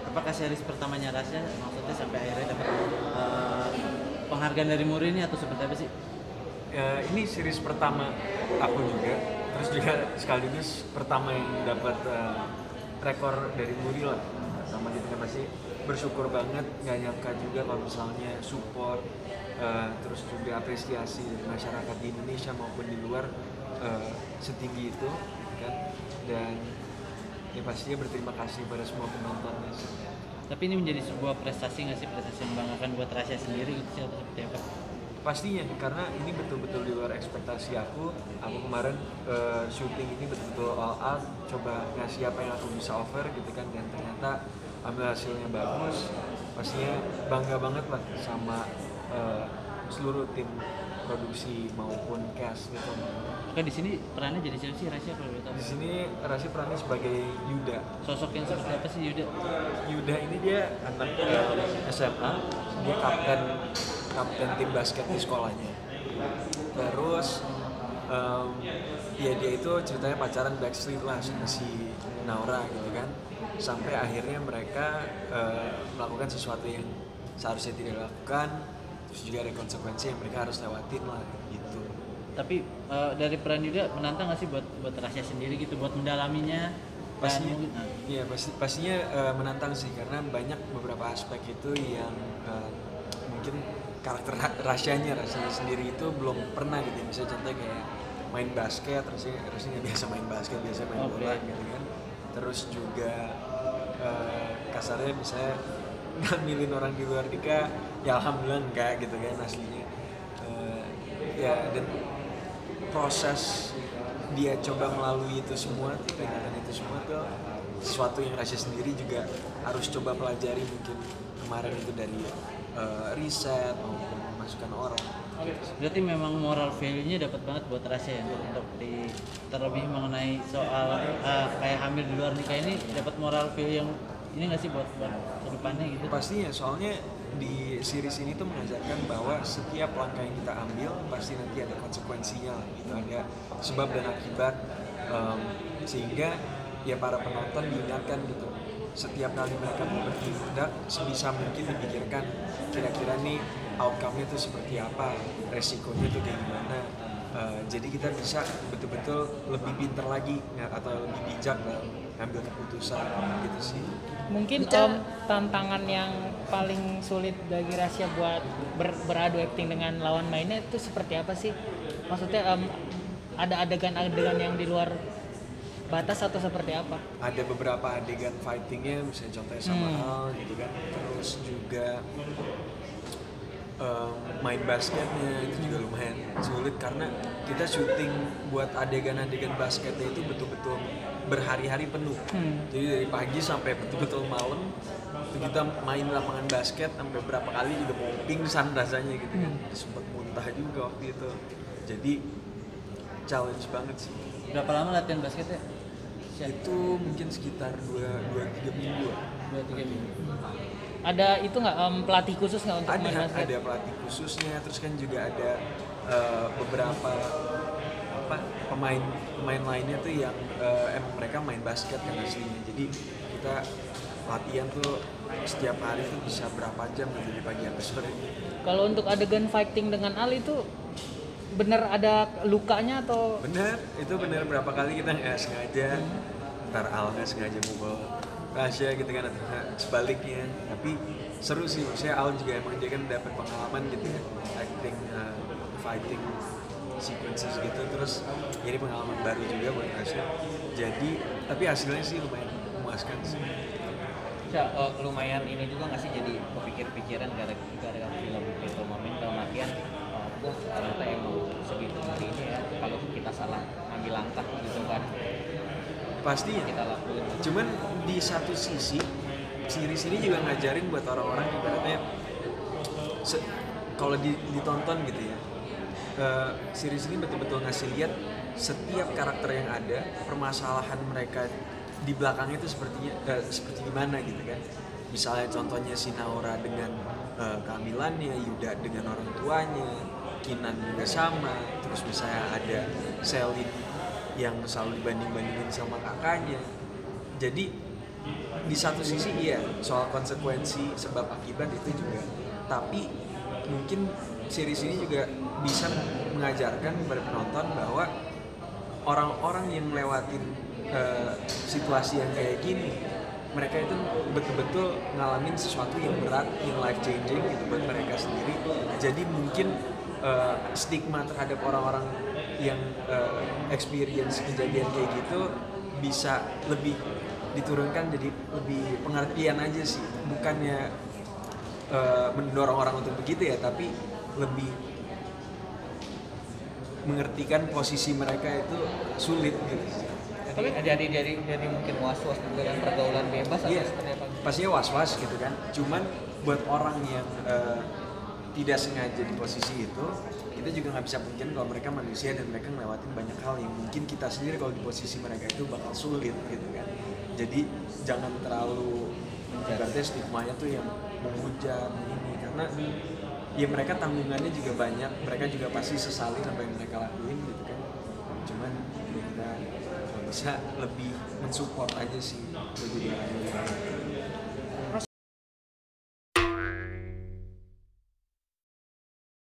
apakah series pertamanya Rasya maksudnya sampai akhirnya dapat penghargaan dari Muri ini atau seperti apa sih? Ini series pertama aku juga, terus juga sekaligus pertama yang dapat rekor dari Muri lah. Sama gitu kan, masih bersyukur banget, nggak nyangka juga kalau misalnya support, terus juga apresiasi dari masyarakat di Indonesia maupun di luar setinggi itu kan. Dan ya pastinya berterima kasih pada semua penontonnya. Tapi ini menjadi sebuah prestasi nggak sih, prestasi yang membanggakan buat Rasya sendiri gitu sih, atau seperti apa? Pastinya, karena ini betul-betul di luar ekspektasi aku. Aku kemarin syuting ini betul-betul all out, coba ngasih apa yang aku bisa offer gitu kan, dan ternyata ambil hasilnya bagus. Pastinya bangga banget lah sama seluruh tim produksi maupun cast gitu. Oke, di sini perannya jadi siapa sih Rasya kalau boleh tahu? Di sini Rasi perannya sebagai Yuda. Sosok yang seperti apa sih Yuda? Yuda ini dia anak SMA, dia kapten tim basket di sekolahnya. Terus ya dia itu ceritanya pacaran backstreet lah sama si Naura gitu kan, sampai akhirnya mereka melakukan sesuatu yang seharusnya tidak dilakukan, terus juga ada konsekuensi yang mereka harus lewatin lah gitu. Tapi dari peran Yuda menantang nggak sih buat Rasya sendiri gitu, buat mendalaminya? Pastinya, Dan mungkin, iya pastinya menantang sih, karena banyak beberapa aspek itu yang mungkin karakter Rasyanya sendiri itu belum pernah gitu. Misalnya contohnya kayak main basket, Rasya nggak biasa main basket, biasa main bola gitu kan. Terus juga kasarnya misalnya ngambilin orang di luar nikah, ya alhamdulillah enggak gitu kan aslinya. Ya dan proses dia coba melalui itu semua, rintangan itu semua tuh sesuatu yang Rasya sendiri juga harus coba pelajari mungkin kemarin itu dari riset maupun masukan orang. berarti memang moral value-nya dapat banget buat Rasya ya, untuk terlebih mengenai soal kayak hamil di luar nikah ini, dapat moral value yang ini nggak sih buat kedepannya gitu? Pastinya, soalnya di series ini tuh mengajarkan bahwa setiap langkah yang kita ambil pasti nanti ada konsekuensinya lah, gitu. Ada sebab dan akibat, sehingga ya para penonton diingatkan gitu, setiap kali mereka mau bertindak sebisa mungkin dipikirkan kira-kira nih outcome-nya tuh seperti apa, resikonya tuh kayak gimana. Jadi kita bisa betul-betul lebih pintar lagi atau lebih bijak dalam ngambil keputusan gitu sih. Mungkin tantangan yang paling sulit bagi Rasya buat beradu akting dengan lawan mainnya itu seperti apa sih? Maksudnya ada adegan-adegan yang di luar batas atau seperti apa? Ada beberapa adegan fightingnya, misalnya contohnya sama Al gitu kan. Terus juga main basketnya itu juga lumayan sulit, karena kita syuting buat adegan-adegan basketnya itu betul-betul berhari-hari penuh. Jadi dari pagi sampai betul-betul malam itu kita main lapangan basket sampai berapa kali juga mau pingsan rasanya gitu kan. Sempat muntah juga waktu itu. Jadi challenge banget sih. Berapa lama latihan basketnya? Itu mungkin sekitar 2-3 minggu. 2-3 minggu. Ada itu nggak pelatih khusus nggak untuk main basket? Ada pelatih khususnya, terus kan juga ada beberapa pemain lainnya tuh yang emang mereka main basket kan aslinya. Jadi kita latihan tuh setiap hari tuh bisa berapa jam gitu dari pagi sampai sore. Kalau untuk adegan fighting dengan Al itu bener ada lukanya atau? Bener, itu bener berapa kali kita nggak sengaja, ntar Al nggak sengaja mukul Rasya gitu kan, atau sebaliknya. Tapi seru sih, maksudnya Al juga emang dia kan dapat pengalaman gitu ya, acting, fighting sequences gitu, terus jadi pengalaman baru juga buat Rasya. Jadi tapi hasilnya sih lumayan memuaskan sih. Ya, lumayan ini juga nggak sih, jadi kepikir-pikiran gara-gara film itu momen dalam artian wah ternyata emang segitu hari ini ya kalau kita salah ambil langkah gitu kan, Pastinya kita lakuin. Cuman di satu sisi series ini juga ngajarin buat orang-orang ibaratnya kalau ditonton gitu ya, series ini betul-betul ngasih lihat setiap karakter yang ada, permasalahan mereka di belakangnya itu seperti gimana gitu kan. Misalnya contohnya si Naura dengan kehamilannya, Yuda dengan orang tuanya, Kinan juga sama. Terus misalnya ada Selin yang selalu dibanding-bandingin sama kakaknya. Jadi di satu sisi iya soal konsekuensi sebab akibat itu juga, tapi mungkin series ini juga bisa mengajarkan kepada penonton bahwa orang-orang yang lewatin situasi yang kayak gini, mereka itu betul-betul ngalamin sesuatu yang berat, yang life changing gitu buat mereka sendiri. Jadi mungkin stigma terhadap orang-orang yang experience kejadian kayak gitu bisa lebih diturunkan, jadi lebih pengertian aja sih, bukannya mendorong orang untuk begitu ya, tapi lebih mengertikan posisi mereka itu sulit gitu. Jadi mungkin was-was dengan pergaulan bebas atau Iya, seperti apa? pastinya was-was gitu kan. Cuman buat orang yang tidak sengaja di posisi itu, kita juga nggak bisa pungkiri kalau mereka manusia dan mereka ngelewatin banyak hal yang mungkin kita sendiri kalau di posisi mereka itu bakal sulit gitu kan. Jadi jangan terlalu ibaratnya stigmanya tuh yang menghujat ini, karena ya mereka tanggungannya juga banyak, mereka juga pasti sesali apa yang mereka lakuin gitu kan. Cuman ya kita bisa lebih mensupport aja sih, jadi